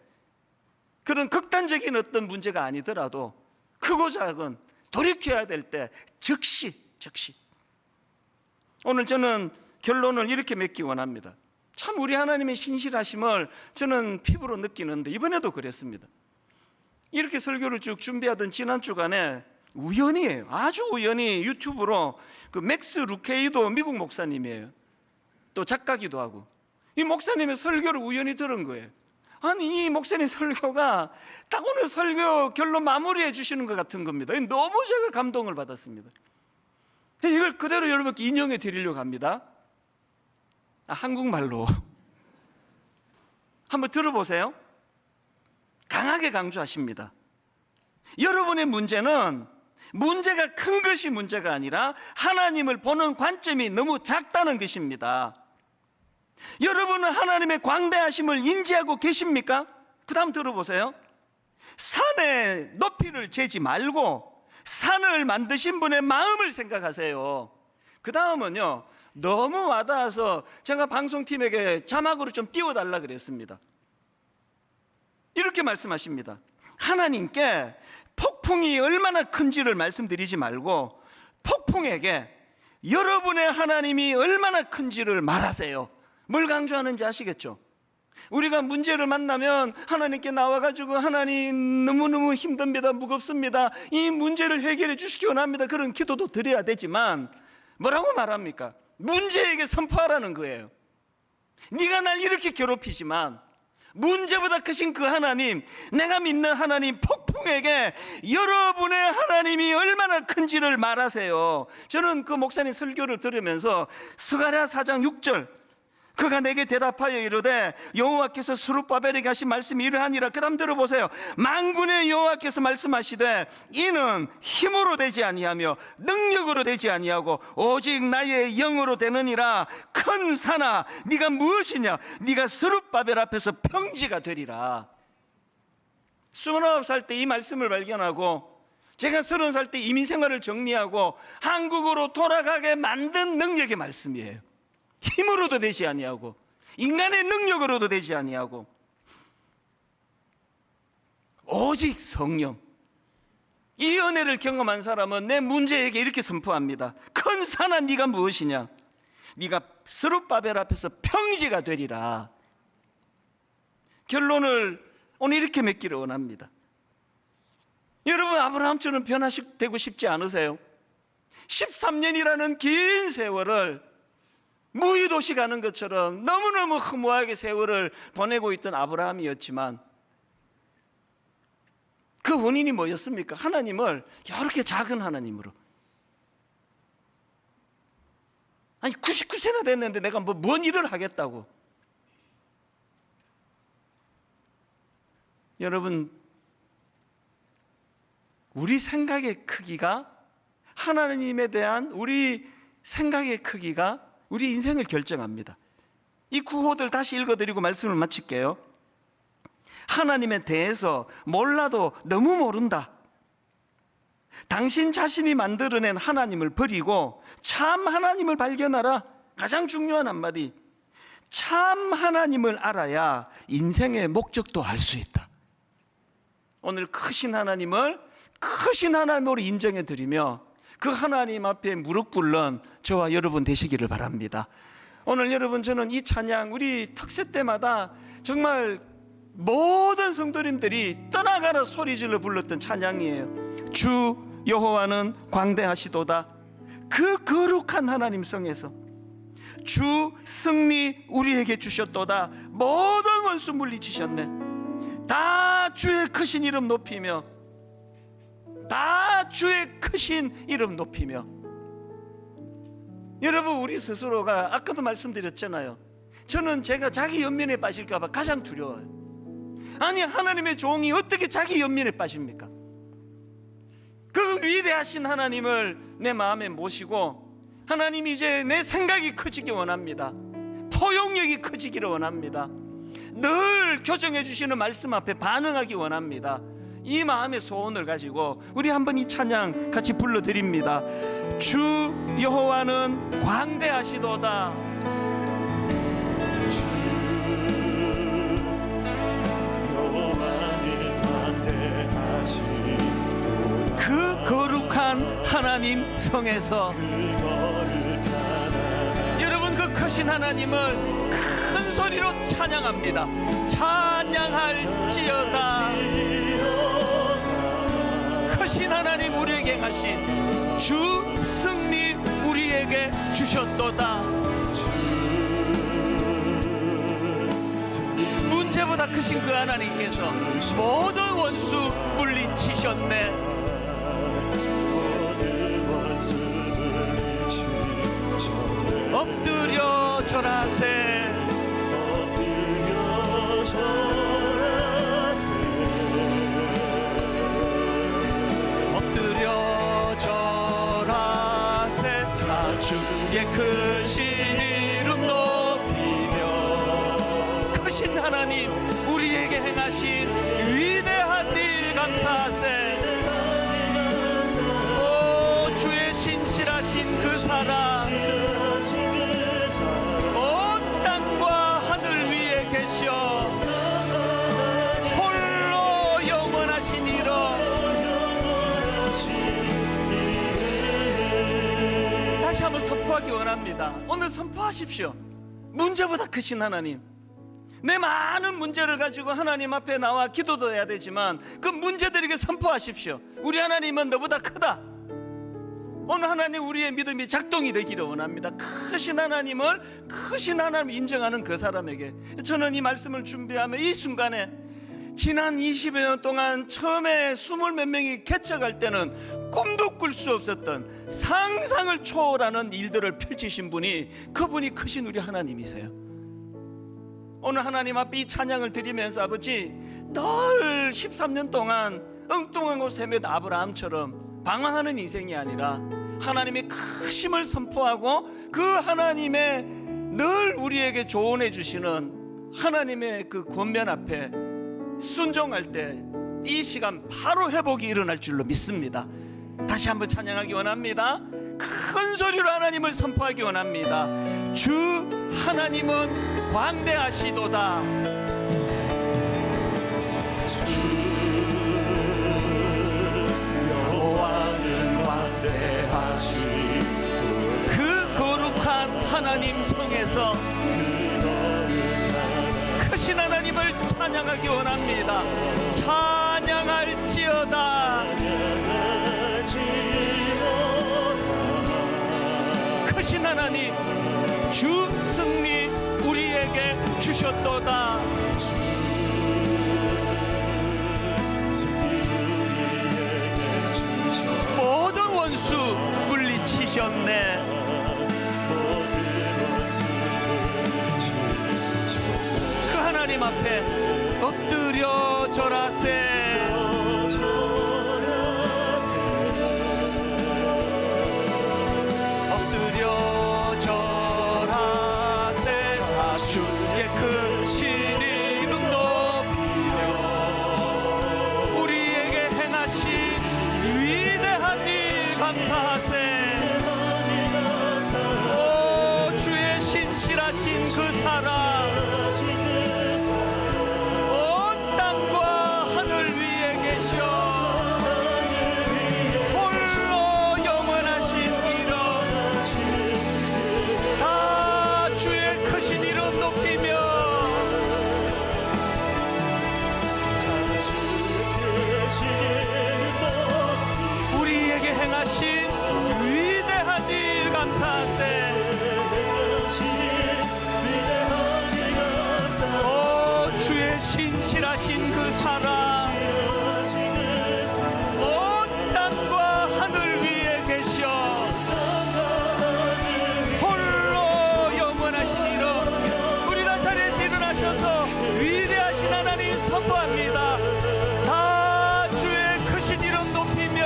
그런 극단적인 어떤 문제가 아니더라도 크고 작은 돌이켜야 될 때 즉시 오늘 저는 결론을 이렇게 맺기 원합니다. 참 우리 하나님의 신실하심을 저는 피부로 느끼는데 이번에도 그랬습니다. 이렇게 설교를 쭉 준비하던 지난 주간에 우연히에요. 아주 우연히 유튜브로 그 맥스 루케이도 미국 목사님이에요. 또 작가기도 하고 이 목사님의 설교를 우연히 들은 거예요. 아니 이 목사님 설교가 딱 오늘 설교 결론 마무리해 주시는 것 같은 겁니다. 너무 제가 감동을 받았습니다. 이걸 그대로 여러분께 인용해 드리려고 합니다. 한국말로 한번 들어보세요. 강하게 강조하십니다. 여러분의 문제는 문제가 큰 것이 문제가 아니라 하나님을 보는 관점이 너무 작다는 것입니다. 여러분은 하나님의 광대하심을 인지하고 계십니까? 그 다음 들어보세요. 산의 높이를 재지 말고 산을 만드신 분의 마음을 생각하세요. 그 다음은요, 너무 와닿아서 제가 방송팀에게 자막으로 좀 띄워달라 그랬습니다. 이렇게 말씀하십니다. 하나님께 폭풍이 얼마나 큰지를 말씀드리지 말고 폭풍에게 여러분의 하나님이 얼마나 큰지를 말하세요. 뭘 강조하는지 아시겠죠? 우리가 문제를 만나면 하나님께 나와가지고 하나님 너무너무 힘듭니다, 무겁습니다, 이 문제를 해결해 주시기 원합니다, 그런 기도도 드려야 되지만 뭐라고 말합니까? 문제에게 선포하라는 거예요. 네가 날 이렇게 괴롭히지만 문제보다 크신 그 하나님, 내가 믿는 하나님 폭풍에게 여러분의 하나님이 얼마나 큰지를 말하세요. 저는 그 목사님 설교를 들으면서 스가랴 4장 6절 그가 내게 대답하여 이르되 여호와께서 스룹바벨에게 하신 말씀이 이러하니라. 그 다음 들어보세요. 만군의 여호와께서 말씀하시되 이는 힘으로 되지 아니하며 능력으로 되지 아니하고 오직 나의 영으로 되느니라. 큰 산아 네가 무엇이냐? 네가 스룹바벨 앞에서 평지가 되리라. 29살 때 이 말씀을 발견하고 제가 30살 때 이민 생활을 정리하고 한국으로 돌아가게 만든 능력의 말씀이에요. 힘으로도 되지 아니하고 인간의 능력으로도 되지 아니하고 오직 성령. 이 은혜를 경험한 사람은 내 문제에게 이렇게 선포합니다. 큰 산아 네가 무엇이냐? 네가 스룹바벨 앞에서 평지가 되리라. 결론을 오늘 이렇게 맺기를 원합니다. 여러분, 아브라함처럼 변화되고 싶지 않으세요? 13년이라는 긴 세월을 무의도시 가는 것처럼 너무너무 허무하게 세월을 보내고 있던 아브라함이었지만 그 원인이 뭐였습니까? 하나님을 이렇게 작은 하나님으로, 아니 99세나 됐는데 내가 뭔 일을 하겠다고. 여러분, 우리 생각의 크기가, 하나님에 대한 우리 생각의 크기가 우리 인생을 결정합니다. 이 구호들 다시 읽어드리고 말씀을 마칠게요. 하나님에 대해서 몰라도 너무 모른다. 당신 자신이 만들어낸 하나님을 버리고 참 하나님을 발견하라. 가장 중요한 한마디. 참 하나님을 알아야 인생의 목적도 알 수 있다. 오늘 크신 하나님을 크신 하나님으로 인정해 드리며 그 하나님 앞에 무릎 꿇는 저와 여러분 되시기를 바랍니다. 오늘 여러분, 저는 이 찬양 우리 특세 때마다 정말 모든 성도님들이 떠나가라 소리질러 불렀던 찬양이에요. 주 여호와는 광대하시도다. 그 거룩한 하나님 성에서 주 승리 우리에게 주셨도다. 모든 원수 물리치셨네. 다 주의 크신 이름 높이며, 다 주의 크신 이름 높이며. 여러분, 우리 스스로가 아까도 말씀드렸잖아요. 저는 제가 자기 연민에 빠질까 봐 가장 두려워요. 아니, 하나님의 종이 어떻게 자기 연민에 빠집니까? 그 위대하신 하나님을 내 마음에 모시고, 하나님이 이제 내 생각이 커지기 원합니다. 포용력이 커지기를 원합니다. 늘 교정해 주시는 말씀 앞에 반응하기 원합니다. 이 마음의 소원을 가지고 우리 한번 이 찬양 같이 불러드립니다. 주 여호와는 광대하시도다. 주 여호와는 광대하시도다. 그 거룩한 하나님 성에서 여러분, 그 크신 하나님을 큰 소리로 찬양합니다. 찬양할지어다. 크신 하나님 우리에게 행하신 주 승리 우리에게 주셨도다. 문제보다 크신 그 하나님께서 모든 원수 물리치셨네. 엎드려 절하세. 엎드려 절하세. 다 주의 크신 이름 높이며, 크신 하나님 우리에게 행하신 위대한 일 감사하세. 오, 주의 신실하신 그 사랑, 온 땅과 하늘 위에 계셔 홀로 영원하신 이름. 다시 한번 선포하기 원합니다. 오늘 선포하십시오. 문제보다 크신 하나님. 내 많은 문제를 가지고 하나님 앞에 나와 기도도 해야 되지만 그 문제들에게 선포하십시오. 우리 하나님은 너보다 크다. 오늘 하나님 우리의 믿음이 작동이 되기를 원합니다. 크신 하나님을, 크신 하나님을 인정하는 그 사람에게. 저는 이 말씀을 준비하며 이 순간에 지난 20여 년 동안 처음에 20몇 명이 개척할 때는 꿈도 꿀 수 없었던 상상을 초월하는 일들을 펼치신 분이, 그분이 크신 우리 하나님이세요. 오늘 하나님 앞에 이 찬양을 드리면서 아버지 늘 13년 동안 엉뚱한 곳 헤매던 아브라함처럼 방황하는 인생이 아니라 하나님의 크심을 선포하고 그 하나님의 늘 우리에게 조언해 주시는 하나님의 그 권면 앞에 순종할 때 이 시간 바로 회복이 일어날 줄로 믿습니다. 다시 한번 찬양하기 원합니다. 큰 소리로 하나님을 선포하기 원합니다. 주 하나님은 광대하시도다. 주 여호와는 광대하시도다. 그 거룩한 하나님 성에서 크신 하나님을 찬양하기 원합니다. 찬양할지어다. 크신 하나님, 주 승리 우리에게 주셨도다. 모든 원수 물리치셨네. 그 하나님 앞에 엎드려 절하세. 엎드려 절하세. 주의 크신 이름 높이며 우리에게 행하신 위대한 일 감사하세. 오 주의 신실하신 그 사랑 온 땅과 하늘 위에 계셔 홀로 영원하신 이름 다 주의 크신 이름 높이며 우리에게 행하신 위대한 일 감사하세. 오 주의 신실하신 그 사랑 온 땅과 하늘 위에 계셔 홀로 영원하신 이름. 우리 다 자리에서 일어나셔서 위대하신 하나님 선포합니다. 다 주의 크신 이름 높이며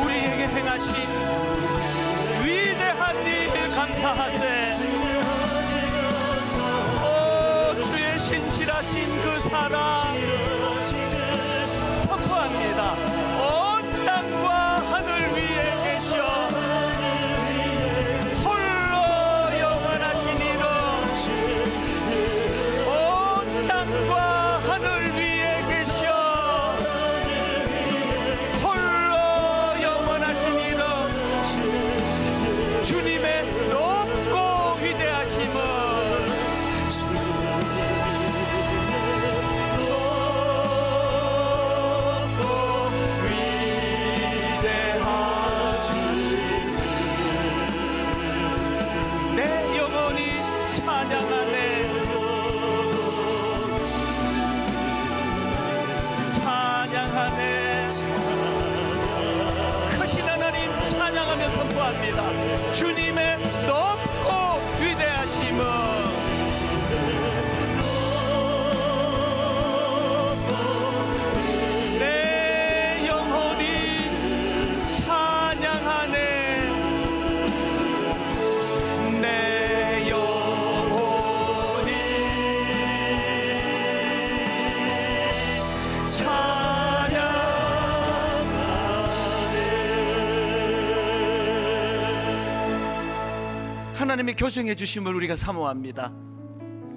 우리에게 행하신 위대한 일 감사하세. 오 주의 신실하신 그 사랑 선포합니다. 온 땅과 하늘 위에 계셔 홀로 영원하신 이름 온 땅과 하늘 위에 계셔 홀로 영원하신 이름 주님의 높고 위대하심은 내 영혼이 찬양하네. 찬양하네. 크신 하나님 찬양하며 선포합니다. 주님의 높고 위대하심은 내 영혼이 찬양하네. 내 영혼이 하나님의 교정해 주심을 우리가 사모합니다.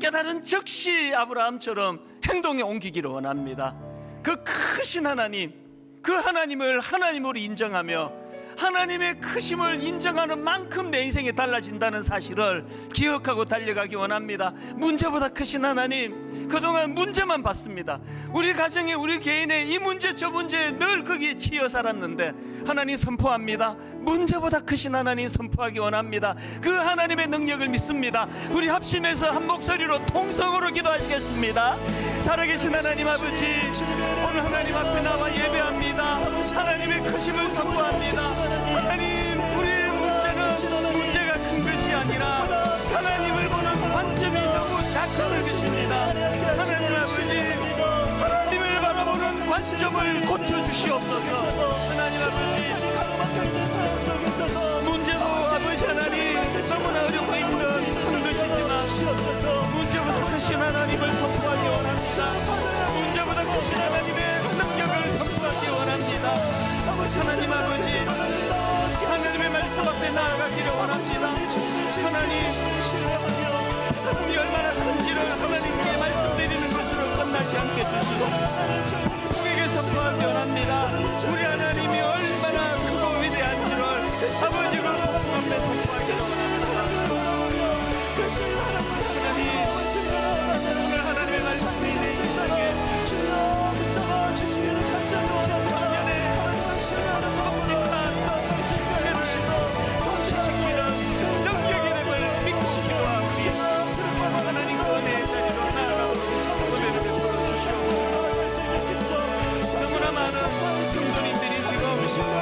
깨달은 즉시 아브라함처럼 행동에 옮기기를 원합니다. 그 크신 하나님, 그 하나님을 하나님으로 인정하며 하나님의 크심을 인정하는 만큼 내 인생이 달라진다는 사실을 기억하고 달려가기 원합니다. 문제보다 크신 하나님, 그동안 문제만 봤습니다. 우리 가정에 우리 개인의 이 문제 저 문제에 늘 거기에 치여 살았는데 하나님 선포합니다. 문제보다 크신 하나님 선포하기 원합니다. 그 하나님의 능력을 믿습니다. 우리 합심해서 한 목소리로 통성으로 기도하시겠습니다. 살아계신 하나님 아버지, 오늘 하나님 앞에 나와 예배합니다. 하나님의 크심을 선포합니다. 하나님, 우리 관점을 고쳐주시옵소서. 하나님 아버지, 문제도 아버지 하나님 너무나 어렵고 힘든 한 것이지만 문제보다 크신 하나님을 선포하기 원합니다. 문제보다 크신 하나님의 능력을 선포하기 원합니다. 하나님 아버지, 하나님의 말씀 앞에 나아가기를 원합니다. 하나님, 우리 얼마나 큰지를 하나님께 말씀드리는 것으로 끝나지 않게 주시고 국에게 선포하기 원합니다. 우리 하나님이 얼마나 크고 위대한지를 아버지가 앞에 선포하기 원합니다. 하나님, 오늘 하나님의 말씀이 내 인생에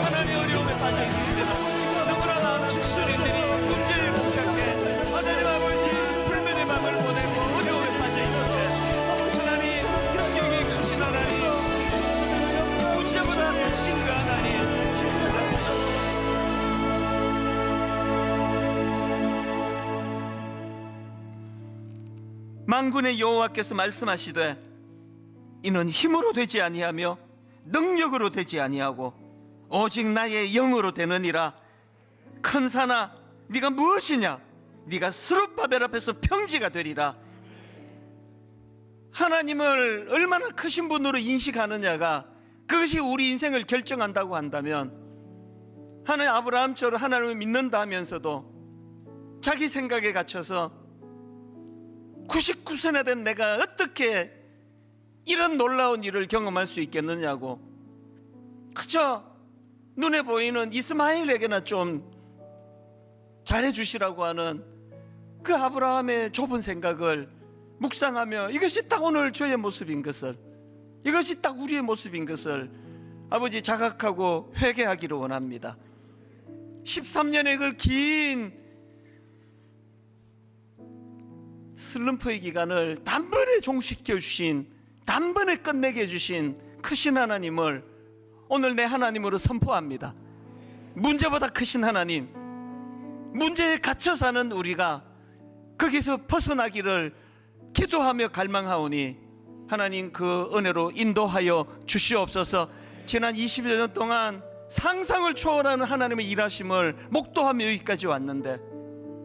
하나님 어려움에 빠져 있습니다. 너무나 많은 식술인들이 문제에 봉착해 하나님 아버지 불면의 밤을 보내고 어려움에 빠져 있는데 하나님 능력이 크신 하나님, 문제보다 크신 그 하나님, 만군의 여호와께서 말씀하시되 이는 힘으로 되지 아니하며 능력으로 되지 아니하고 오직 나의 영으로 되느니라. 큰 산아, 네가 무엇이냐? 네가 스룹바벨 앞에서 평지가 되리라. 하나님을 얼마나 크신 분으로 인식하느냐가 그것이 우리 인생을 결정한다고 한다면, 하나님 아브라함처럼 하나님을 믿는다 하면서도 자기 생각에 갇혀서 99세나 된 내가 어떻게 이런 놀라운 일을 경험할 수 있겠느냐고 그저 눈에 보이는 이스마엘에게나 좀 잘해주시라고 하는 그 아브라함의 좁은 생각을 묵상하며 이것이 딱 오늘 저의 모습인 것을, 이것이 딱 우리의 모습인 것을 아버지 자각하고 회개하기를 원합니다. 13년의 그 긴 슬럼프의 기간을 단번에 종식해 주신, 단번에 끝내게 해주신 크신 하나님을 오늘 내 하나님으로 선포합니다. 문제보다 크신 하나님, 문제에 갇혀 사는 우리가 거기서 벗어나기를 기도하며 갈망하오니 하나님 그 은혜로 인도하여 주시옵소서. 지난 20여 년 동안 상상을 초월하는 하나님의 일하심을 목도하며 여기까지 왔는데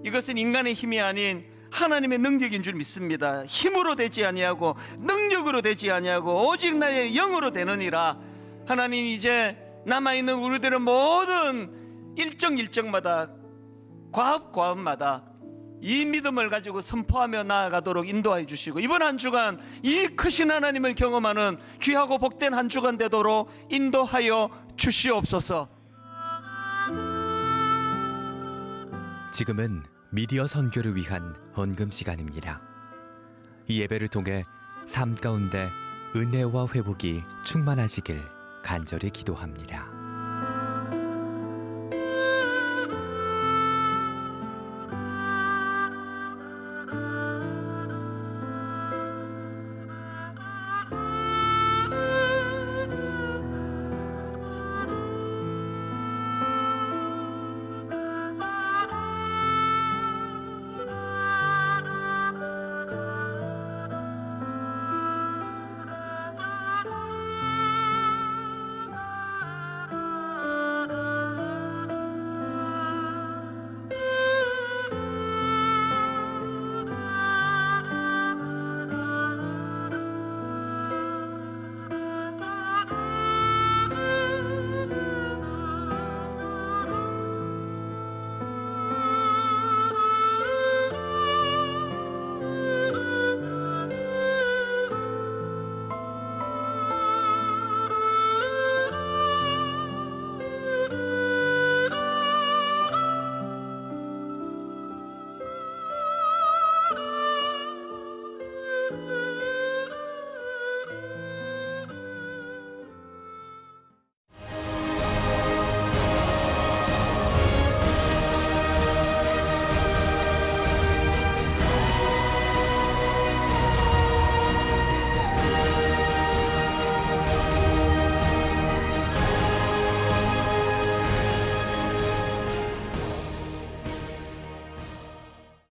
이것은 인간의 힘이 아닌 하나님의 능력인 줄 믿습니다. 힘으로 되지 아니하고 능력으로 되지 아니하고 오직 나의 영으로 되느니라. 하나님, 이제 남아있는 우리들의 모든 일정마다 과업마다 이 믿음을 가지고 선포하며 나아가도록 인도해 주시고 이번 한 주간 이 크신 하나님을 경험하는 귀하고 복된 한 주간 되도록 인도하여 주시옵소서. 지금은 미디어 선교를 위한 헌금 시간입니다. 이 예배를 통해 삶 가운데 은혜와 회복이 충만하시길 간절히 기도합니다.